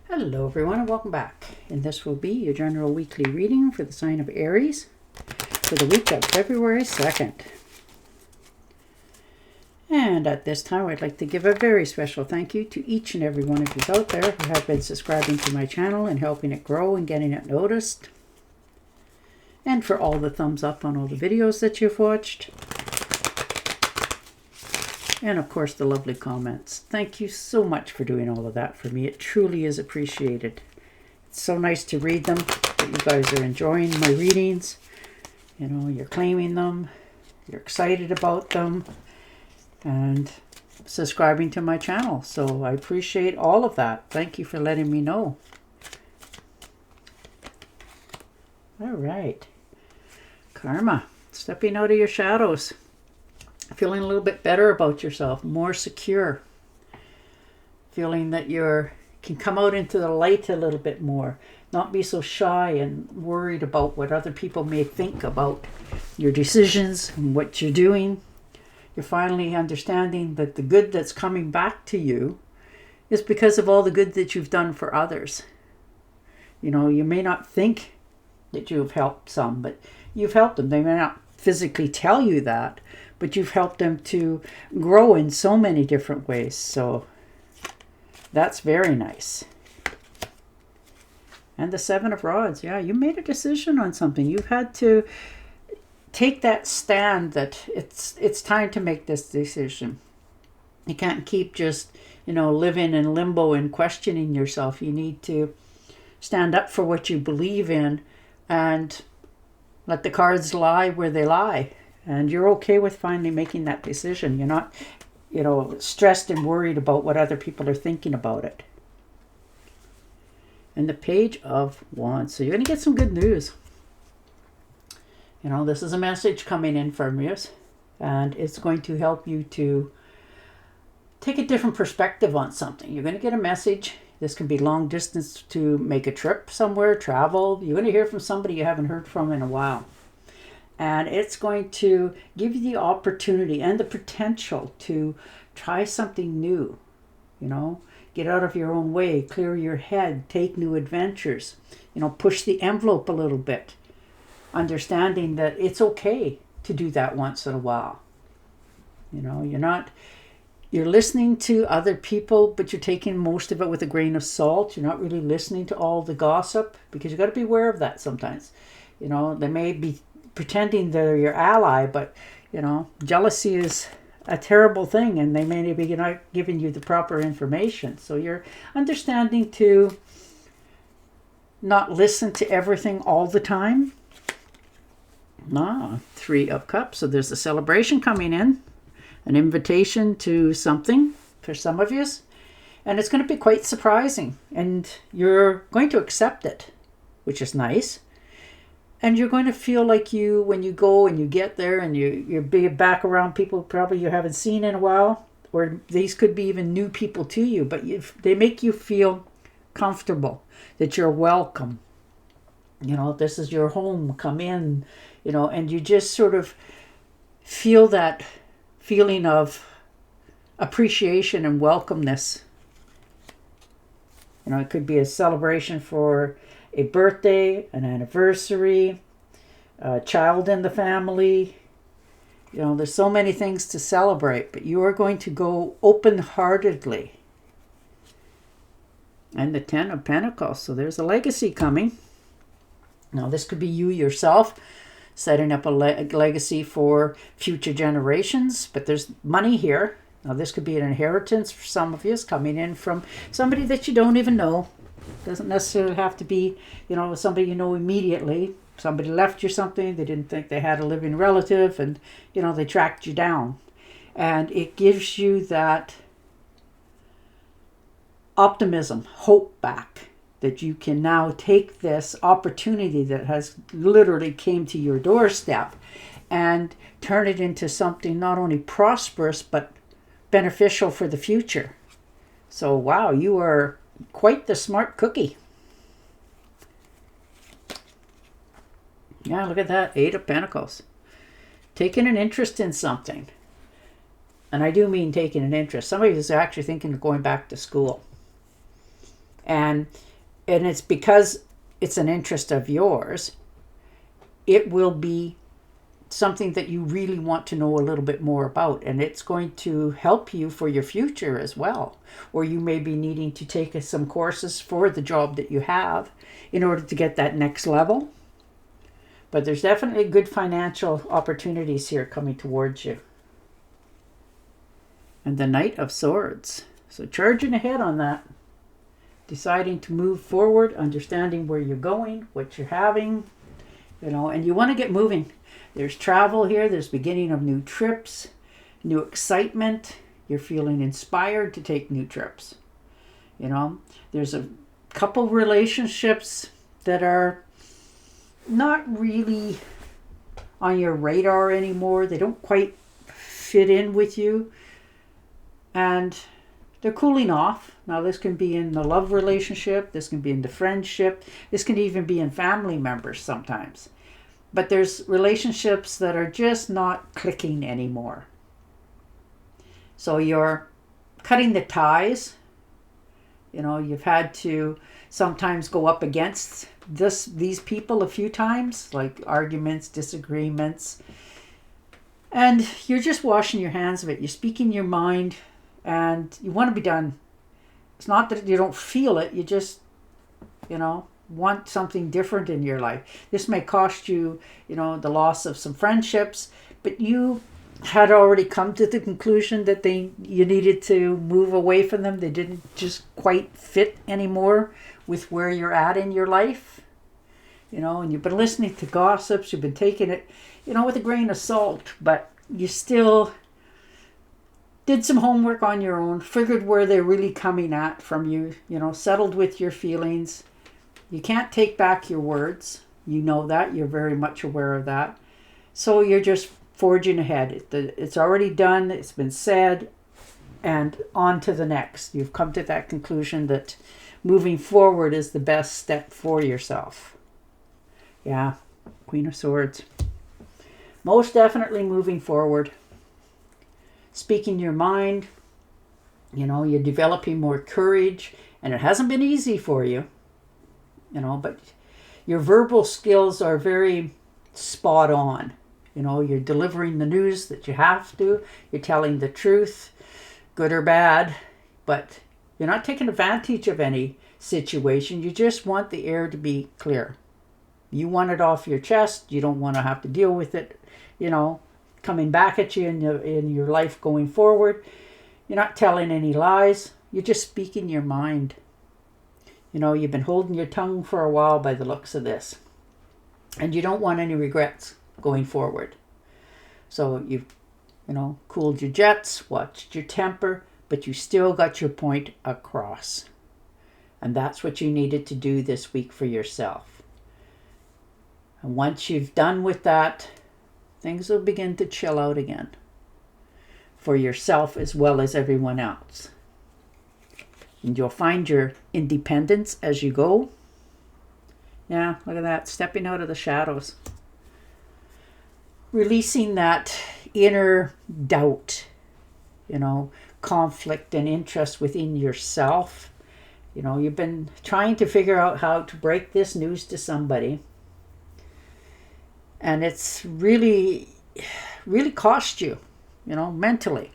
Hello everyone and welcome back. And this will be your general weekly reading for the sign of Aries for the week of February 2nd. And at this time I'd like to give a very special thank you to each and every one of you out there who have been subscribing to my channel and helping it grow and getting it noticed. And for all the thumbs up on all the videos that you've watched. And of course the lovely comments. Thank you so much for doing all of that for me. It truly is appreciated. It's so nice to read them, that you guys are enjoying my readings. You know, you're claiming them, you're excited about them, and subscribing to my channel. So I appreciate all of that. Thank you for letting me know. All right. Karma, stepping out of your shadows. Feeling a little bit better about yourself, more secure. Feeling that you can come out into the light a little bit more. Not be so shy and worried about what other people may think about your decisions and what you're doing. You're finally understanding that the good that's coming back to you is because of all the good that you've done for others. You know, you may not think that you've helped some, but you've helped them. They may not physically tell you that, but you've helped them to grow in so many different ways. So that's very nice. And the Seven of Rods. Yeah, you made a decision on something. You've had to take that stand that it's time to make this decision. You can't keep just, living in limbo and questioning yourself. You need to stand up for what you believe in and let the cards lie where they lie. And you're okay with finally making that decision. You're not, stressed and worried about what other people are thinking about it. And the Page of Wands. So you're going to get some good news. This is a message coming in from you. And it's going to help you to take a different perspective on something. You're going to get a message. This can be long distance to make a trip somewhere, travel. You're going to hear from somebody you haven't heard from in a while. And it's going to give you the opportunity and the potential to try something new. Get out of your own way, clear your head, take new adventures. Push the envelope a little bit. Understanding that it's okay to do that once in a while. You're listening to other people, but you're taking most of it with a grain of salt. You're not really listening to all the gossip, because you've got to be aware of that sometimes. They may be pretending they're your ally, but jealousy is a terrible thing, and they may be not giving you the proper information. So you're understanding to not listen to everything all the time. Three of Cups. So there's a celebration coming in, an invitation to something for some of you, and it's going to be quite surprising, and you're going to accept it, which is nice. And you're going to feel like when you go and you get there and you're back around people probably you haven't seen in a while, or these could be even new people to you, but they make you feel comfortable, that you're welcome. This is your home, come in, and you just sort of feel that feeling of appreciation and welcomeness. It could be a celebration for a birthday, an anniversary, a child in the family. There's so many things to celebrate, but you are going to go open-heartedly. And the Ten of Pentacles. So there's a legacy coming. Now this could be you yourself setting up a legacy for future generations, but there's money here. Now this could be an inheritance for some of you, coming in from somebody that you don't even know. Doesn't necessarily have to be, somebody you know immediately. Somebody left you something. They didn't think they had a living relative, and, they tracked you down. And it gives you that optimism, hope back, that you can now take this opportunity that has literally came to your doorstep and turn it into something not only prosperous, but beneficial for the future. So, wow, you are quite the smart cookie. Yeah, look at that. Eight of Pentacles. Taking an interest in something. And I do mean taking an interest. Somebody is actually thinking of going back to school. And it's because it's an interest of yours, it will be something that you really want to know a little bit more about, and it's going to help you for your future as well. Or you may be needing to take some courses for the job that you have in order to get that next level. But there's definitely good financial opportunities here coming towards you. And the Knight of Swords. So charging ahead on that. Deciding to move forward, understanding where you're going, what you're having, and you want to get moving. There's travel here. There's beginning of new trips, new excitement. You're feeling inspired to take new trips. There's a couple relationships that are not really on your radar anymore. They don't quite fit in with you. And they're cooling off. Now, this can be in the love relationship. This can be in the friendship. This can even be in family members sometimes. But there's relationships that are just not clicking anymore. So you're cutting the ties. You've had to sometimes go up against these people a few times, like arguments, disagreements. And you're just washing your hands of it. You're speaking your mind, and you want to be done. It's not that you don't feel it. You just, want something different in your life. This may cost you, the loss of some friendships, but you had already come to the conclusion that you needed to move away from them. They didn't just quite fit anymore with where you're at in your life. And you've been listening to gossips. You've been taking it, with a grain of salt, but you still did some homework on your own, figured where they're really coming at from you, settled with your feelings. You can't take back your words. You know that. You're very much aware of that. So you're just forging ahead. It's already done. It's been said. And on to the next. You've come to that conclusion that moving forward is the best step for yourself. Yeah. Queen of Swords. Most definitely moving forward. Speaking your mind. You're developing more courage. And it hasn't been easy for you. But your verbal skills are very spot on. You're delivering the news that you have to. You're telling the truth, good or bad. But you're not taking advantage of any situation. You just want the air to be clear. You want it off your chest. You don't want to have to deal with it, coming back at you in your life going forward. You're not telling any lies. You're just speaking your mind. You've been holding your tongue for a while by the looks of this. And you don't want any regrets going forward. So you've, cooled your jets, watched your temper, but you still got your point across. And that's what you needed to do this week for yourself. And once you've done with that, things will begin to chill out again. For yourself as well as everyone else. And you'll find your independence as you go. Yeah, look at that. Stepping out of the shadows. Releasing that inner doubt, conflict and interest within yourself. You've been trying to figure out how to break this news to somebody. And it's really, really cost you, mentally.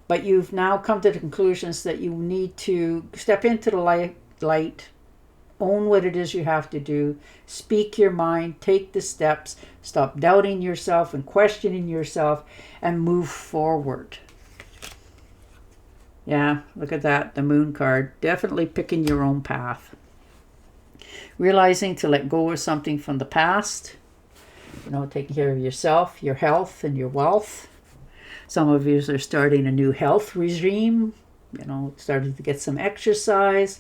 But you've now come to the conclusions that you need to step into the light, own what it is you have to do, speak your mind, take the steps, stop doubting yourself and questioning yourself, and move forward. Yeah, look at that, the Moon card. Definitely picking your own path. Realizing to let go of something from the past, taking care of yourself, your health, and your wealth. Some of you are starting a new health regime, starting to get some exercise,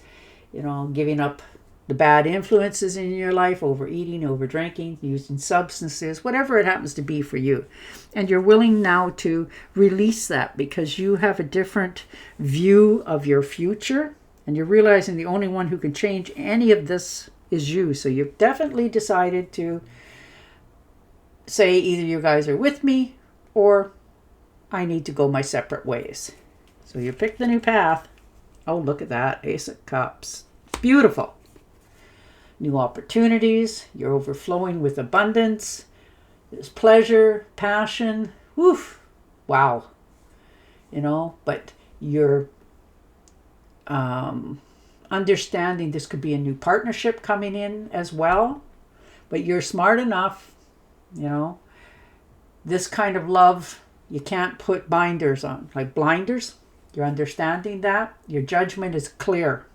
giving up the bad influences in your life, overeating, over drinking, using substances, whatever it happens to be for you. And you're willing now to release that because you have a different view of your future. And you're realizing the only one who can change any of this is you. So you've definitely decided to say either you guys are with me or I need to go my separate ways. So you pick the new path. Oh, look at that. Ace of Cups. Beautiful. New opportunities. You're overflowing with abundance. There's pleasure, passion. Woof. Wow. But you're understanding this could be a new partnership coming in as well. But you're smart enough, this kind of love, you can't put binders on, like blinders. You're understanding that. Your judgment is clear.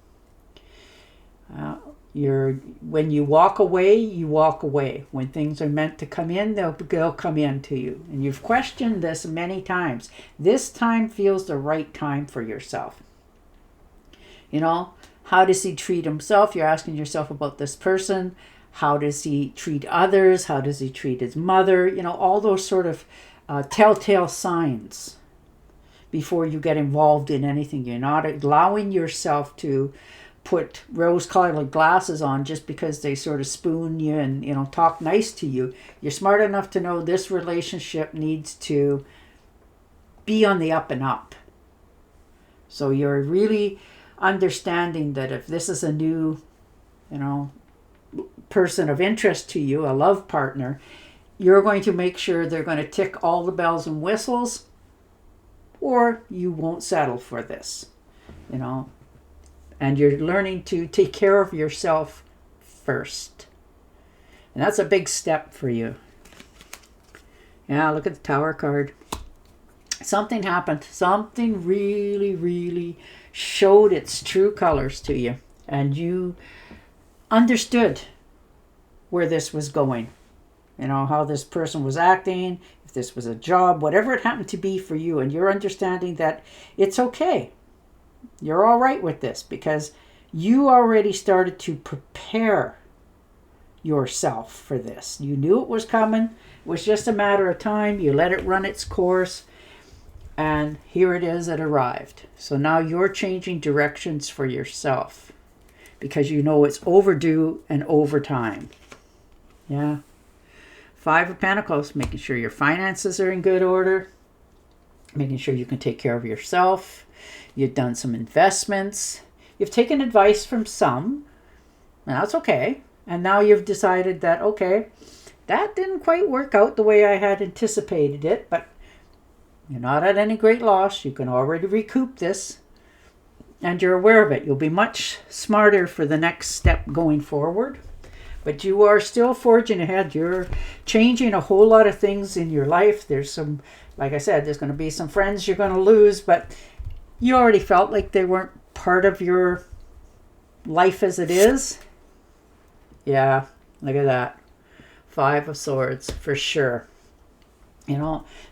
When you walk away, you walk away. When things are meant to come in, they'll come in to you. And you've questioned this many times. This time feels the right time for yourself. How does he treat himself? You're asking yourself about this person. How does he treat others? How does he treat his mother? All those sort of telltale signs before you get involved in anything. You're not allowing yourself to put rose-colored glasses on just because they sort of spoon you and talk nice to you. You're smart enough to know this relationship needs to be on the up and up. So you're really understanding that if this is a new person of interest to you, a love partner, you're going to make sure they're going to tick all the bells and whistles, or you won't settle for this. And you're learning to take care of yourself first. And that's a big step for you. Yeah, look at the Tower card. Something happened. Something really, really showed its true colors to you. And you understood where this was going. How this person was acting, if this was a job, whatever it happened to be for you. And you're understanding that it's okay. You're all right with this because you already started to prepare yourself for this. You knew it was coming. It was just a matter of time. You let it run its course. And here it is, it arrived. So now you're changing directions for yourself because it's overdue and over time. Yeah. 5 of Pentacles, making sure your finances are in good order, making sure you can take care of yourself. You've done some investments. You've taken advice from some, and that's okay. And now you've decided that, okay, that didn't quite work out the way I had anticipated it, but you're not at any great loss. You can already recoup this, and you're aware of it. You'll be much smarter for the next step going forward. But you are still forging ahead. You're changing a whole lot of things in your life. There's some, like I said, there's going to be some friends you're going to lose, but you already felt like they weren't part of your life as it is. Yeah, look at that. 5 of Swords, for sure.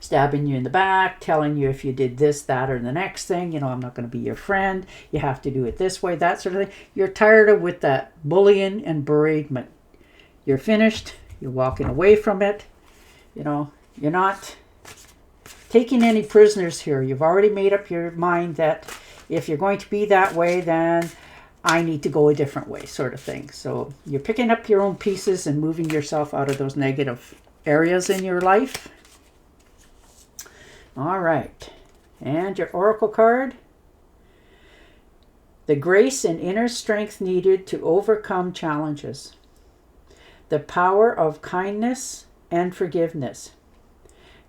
Stabbing you in the back, telling you if you did this, that, or the next thing, I'm not going to be your friend. You have to do it this way, that sort of thing. You're tired of with that bullying and beratement. You're finished. You're walking away from it. You're not taking any prisoners here. You've already made up your mind that if you're going to be that way, then I need to go a different way, sort of thing. So you're picking up your own pieces and moving yourself out of those negative areas in your life. All right. And your Oracle card. The grace and inner strength needed to overcome challenges. The power of kindness and forgiveness.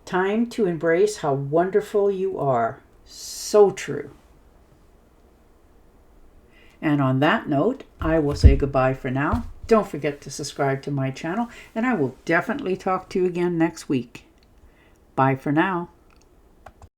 Time to embrace how wonderful you are. So true. And on that note, I will say goodbye for now. Don't forget to subscribe to my channel, and I will definitely talk to you again next week. Bye for now.